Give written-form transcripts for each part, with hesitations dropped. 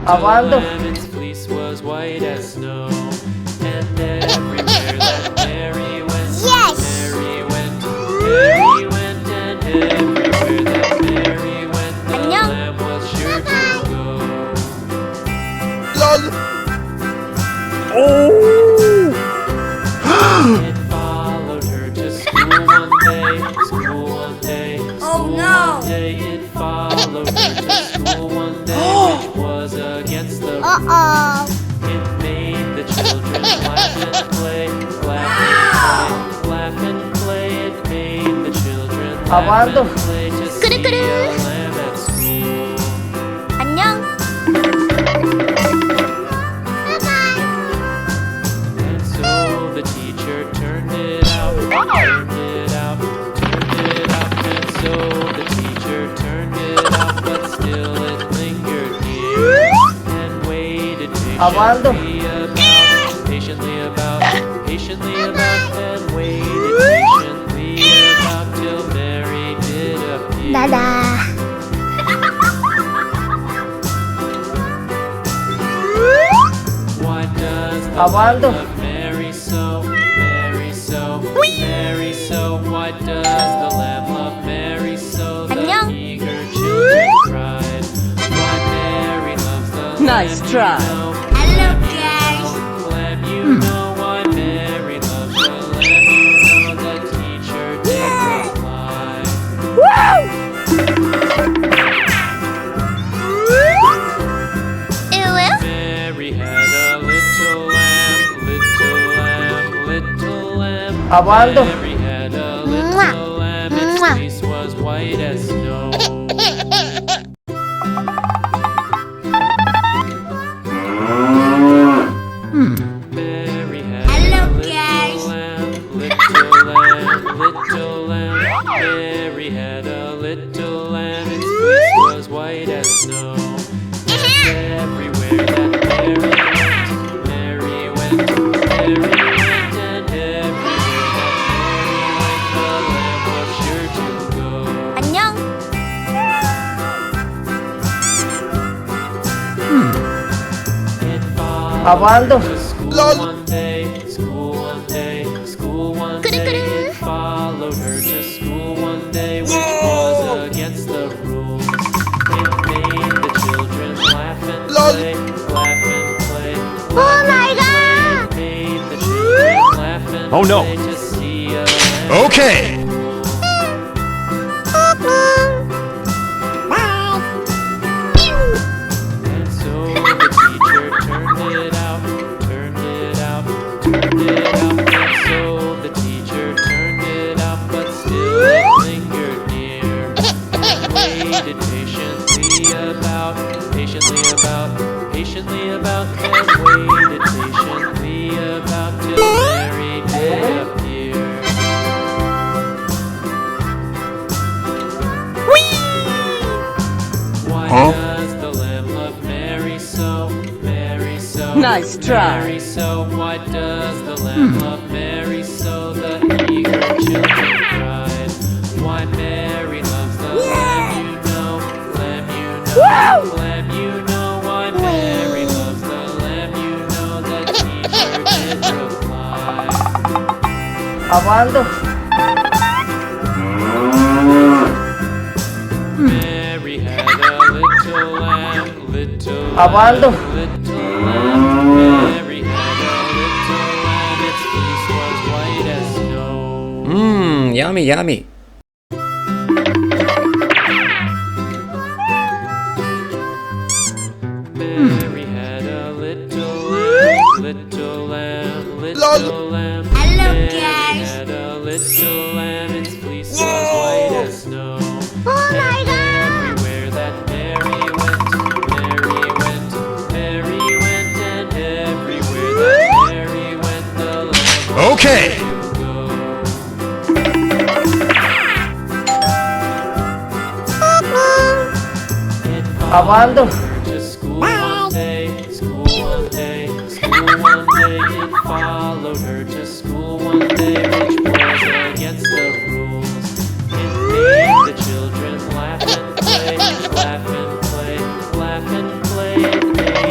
Apaan tuh? lamb, its fleece was white as snow. And everywhere that Mary went, Yes! Mary went, Mary went, and everywhere that Mary went, the 안녕. lamb was sure to go. It followed her to school one day, school one day, school no. one day. It followed her to school one day, which was against the rules. Uh-oh. It made the children laugh and play, laugh and play, laugh and play. It made the children Apaan laugh tuh? and play to see Kuru-kuru. a lamb at school. 안녕. And so the teacher turned it out, turned it out, turned it out. And so the teacher turned it out, but still it lingered near and waited Apaan tuh? patiently about, patiently about, and waited patiently about till Mary did appear. Dadah. Why does the Apaan lamb tuh? love Mary so, Mary so, Mary so? Why does the lamb love Mary so? The 안녕. eager children cried. Why Mary loves the Nice lamb, try. you know. Hello, guys. Lamb, you know why Mary loves the lamb, you know. The teacher did reply. Mary had a little lamb, little lamb, little lamb. Apaan tuh? Mary had a little lamb, its fleece was white as snow. Mary had Hello, a guys. little lamb, little lamb, little lamb. Mary had a little lamb, its fleece was white as snow. Everywhere that Mary went, Mary went, and everywhere that Mary went, the lamb was sure to go. 안녕. It followed Apaan tuh? to school one day, school one day, school one day. Kuru-kuru. It followed her to school one day, which was against the rules. It made the children laugh and play, laugh and play, Oh my God. It made the children laugh and Oh, no. play to see a lamb. Okay. And so the teacher turned it out, turned it out, turned it out. And so the teacher turned it out, but still it lingered near and waited patiently about, patiently about, patiently about, and waited patiently about till Mary did appear. Why does the lamb love Mary so, Mary so? Nice try. Mary so. Why does the lamb love Mary so? The eager children cried. Why Mary loves the lamb, you know, lamb, you know, lamb, you know. Why Mary loves the lamb, you know. The teacher did reply. Apaan tuh? Mary had a little lamb, little Apaan tuh? lamb, little lamb. Mary had a little lamb, its fleece was white as snow. Mmm, yummy, yummy. Mary had a little lamb, little lamb, little lamb. Hello, Mary guys. had a little lamb, its fleece was white as snow. Oh my God. Everywhere that Mary went, Mary went, Mary went, and everywhere that Mary went, the lamb Okay. to go. It Apaan tuh? to school one day, school one day, school one day. It followed her to school one day, which was against the rules. It made the children laugh and play, laugh and play, laugh and play. It made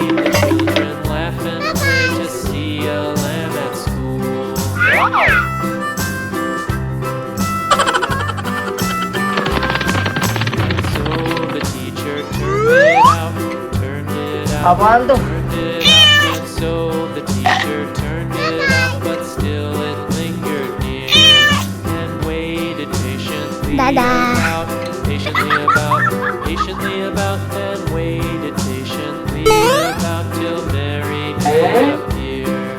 Abando. turned it off, and so the teacher turned it off, but still it lingered near and waited patiently about, patiently about, and waited patiently about till Mary did appear.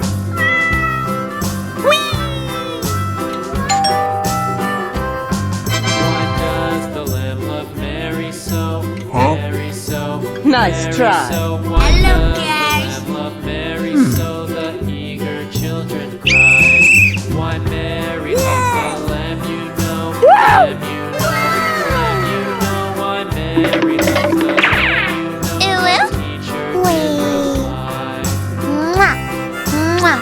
Why does the lamb love Mary so? Mary so. Nice Mary try. so. Why Hello, does guys. the lamb love Mary so? The eager children cry. Why Mary loves the lamb, you know. Lamb, you know. Lamb, you know. Why Mary loves the lamb, you know. Ew. The teacher did reply. Mwah. Mwah.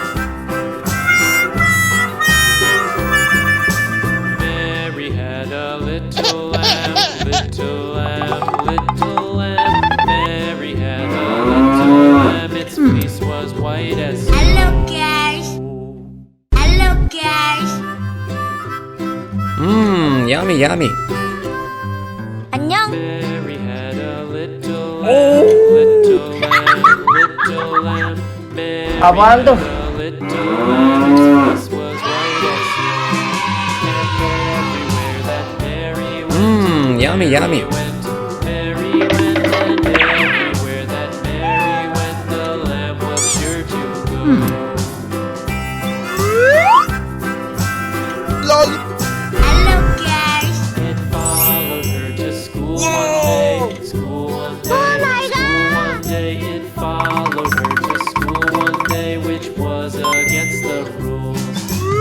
Mary had a little lamb, little lamb, little lamb. Mary had a little lamb, its fleece was white as snow. Hello, guys. Hello, guys. Yummy, yummy. 안녕. Mary had a little lamb, little lamb, little lamb. Mary Abando. had a little lamb, its fleece was white as snow. And everywhere that Mary went, Yummy, yummy. Mary went, and everywhere that Mary went, the lamb was sure to go. Hello, guys. It followed her to school one day, school one day, Oh my school God. one day. It followed her to school one day, which was against the rules.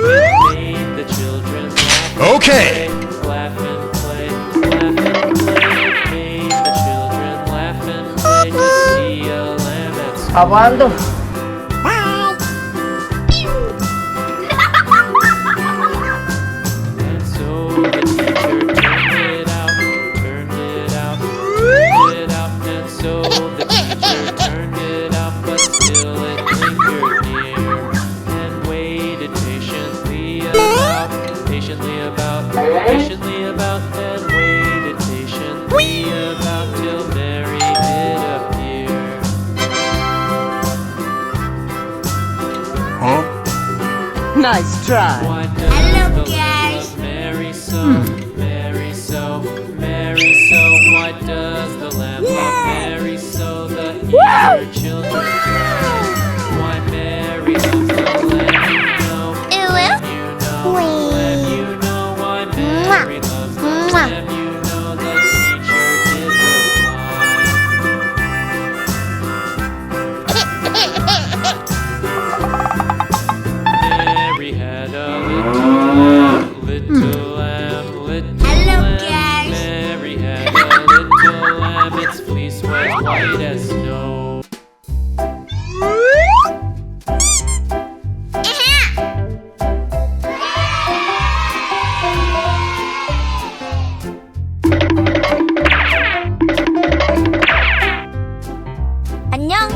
It made the children laugh. Okay. Laugh and play, laugh and play. It made the children laugh and play to see a lamb at school. Abando. And so the teacher turned it out, turned it out, turned it out. And so the teacher turned it out, but still it lingered near and waited patiently about, patiently about, patiently about, and waited patiently about till Mary did appear. Nice try. Why does Hello, the lamb guys. love Mary so? Mary so, Mary so. Why does the lamb love Mary so? The eager children cry. Why Mary loves the lamb, you know. Ew. Lamb, you know. Lamb, you know. Why Mary loves the lamb, you know. The teacher did reply. Mary had a little lamb, little lamb, little Hello, lamb. guys. Mary had a little lamb, its fleece was white as snow. 안녕.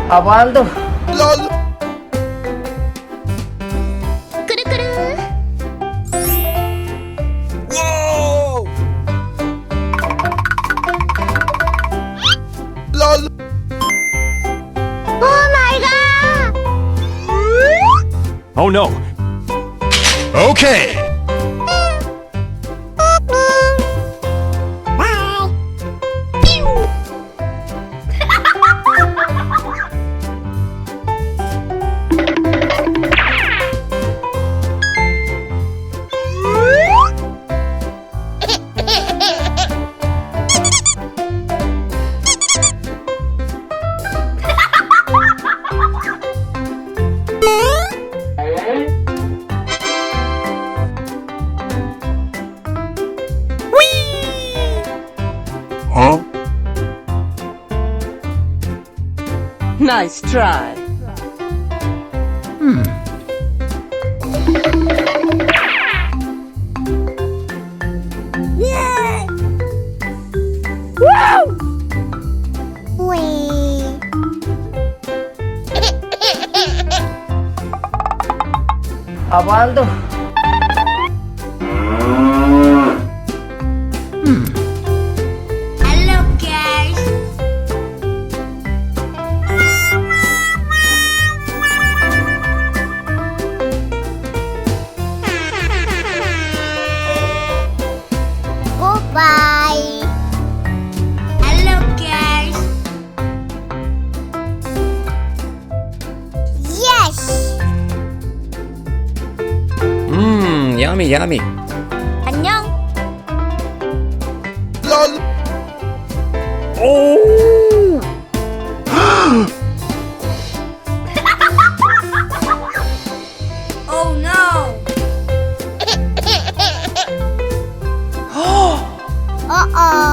Abando. 꾸르꾸르. 오 마이 갓. Oh no. Okay. Huh? Nice try. Wee. Abando. Yummy, yummy. 안녕. Oh! Oh no. Uh-oh.